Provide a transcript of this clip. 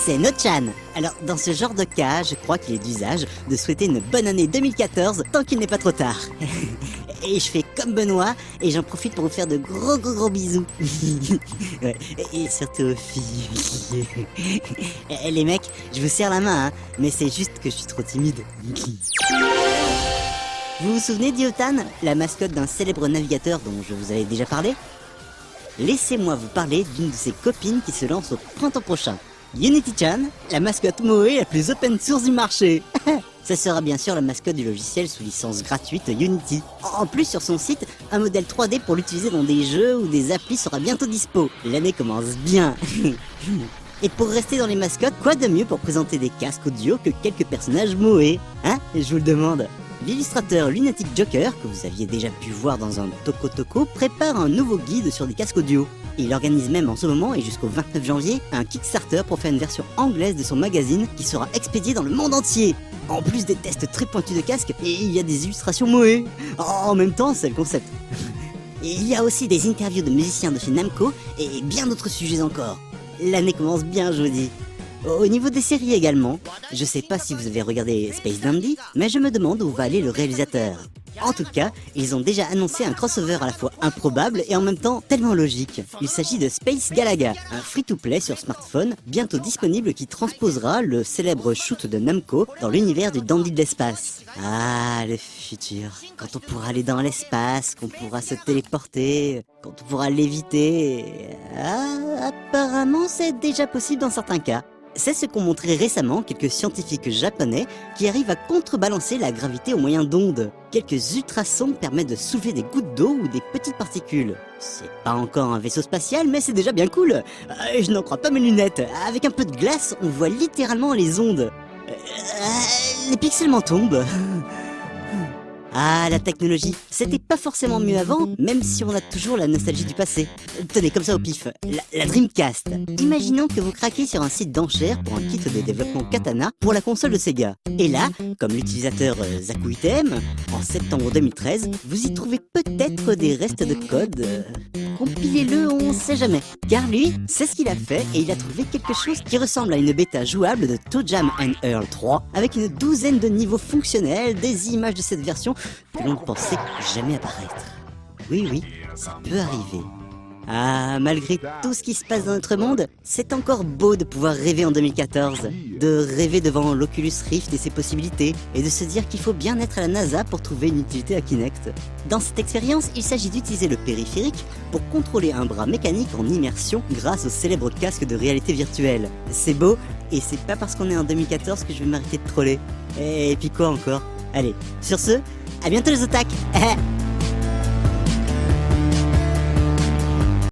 c'est Nochan. Alors, dans ce genre de cas, je crois qu'il est d'usage de souhaiter une bonne année 2014 tant qu'il n'est pas trop tard. Et je fais comme Benoît, et j'en profite pour vous faire de gros bisous. Ouais, et surtout aux filles. Les mecs, je vous serre la main, hein, mais c'est juste que je suis trop timide. Vous vous souvenez d'Iotan, la mascotte d'un célèbre navigateur dont je vous avais déjà parlé? Laissez-moi vous parler d'une de ses copines qui se lance au printemps prochain. Unity-chan, la mascotte Moe la plus open source du marché. Ça sera bien sûr la mascotte du logiciel sous licence gratuite Unity. En plus, sur son site, un modèle 3D pour l'utiliser dans des jeux ou des applis sera bientôt dispo. L'année commence bien. Et pour rester dans les mascottes, quoi de mieux pour présenter des casques audio que quelques personnages Moe? Hein? Je vous le demande. L'illustrateur Lunatic Joker, que vous aviez déjà pu voir dans un Toko Toko, prépare un nouveau guide sur des casques audio. Il organise même en ce moment et jusqu'au 29 janvier un Kickstarter pour faire une version anglaise de son magazine qui sera expédié dans le monde entier. En plus des tests très pointus de casques, il y a des illustrations Moe. En même temps, c'est le concept. Et il y a aussi des interviews de musiciens de chez Namco et bien d'autres sujets encore. L'année commence bien, je vous dis. Au niveau des séries également, je sais pas si vous avez regardé Space Dandy, mais je me demande où va aller le réalisateur. En tout cas, ils ont déjà annoncé un crossover à la fois improbable et en même temps tellement logique. Il s'agit de Space Galaga, un free-to-play sur smartphone bientôt disponible qui transposera le célèbre shoot de Namco dans l'univers du dandy de l'espace. Ah, le futur. Quand on pourra aller dans l'espace, qu'on pourra se téléporter, quand on pourra léviter... Ah, apparemment c'est déjà possible dans certains cas. C'est ce qu'ont montré récemment quelques scientifiques japonais qui arrivent à contrebalancer la gravité au moyen d'ondes. Quelques ultrasons permettent de soulever des gouttes d'eau ou des petites particules. C'est pas encore un vaisseau spatial, mais c'est déjà bien cool. Je n'en crois pas mes lunettes. Avec un peu de glace, on voit littéralement les ondes. Les pixels tombent. Ah, la technologie, c'était pas forcément mieux avant, même si on a toujours la nostalgie du passé. Tenez, comme ça au pif, la Dreamcast. Imaginons que vous craquez sur un site d'enchères pour un kit de développement Katana pour la console de Sega. Et là, comme l'utilisateur ZakuITM, en septembre 2013, vous y trouvez peut-être des restes de code. Compilez-le, on sait jamais. Car lui, c'est ce qu'il a fait et il a trouvé quelque chose qui ressemble à une bêta jouable de ToeJam and Earl 3 avec une douzaine de niveaux fonctionnels, des images de cette version que l'on ne pensait jamais apparaître. Oui, ça peut arriver. Ah, malgré tout ce qui se passe dans notre monde, c'est encore beau de pouvoir rêver en 2014. De rêver devant l'Oculus Rift et ses possibilités, et de se dire qu'il faut bien être à la NASA pour trouver une utilité à Kinect. Dans cette expérience, il s'agit d'utiliser le périphérique pour contrôler un bras mécanique en immersion grâce au célèbre casque de réalité virtuelle. C'est beau, et c'est pas parce qu'on est en 2014 que je vais m'arrêter de troller. Et puis quoi encore? Allez, sur ce, à bientôt les otaques.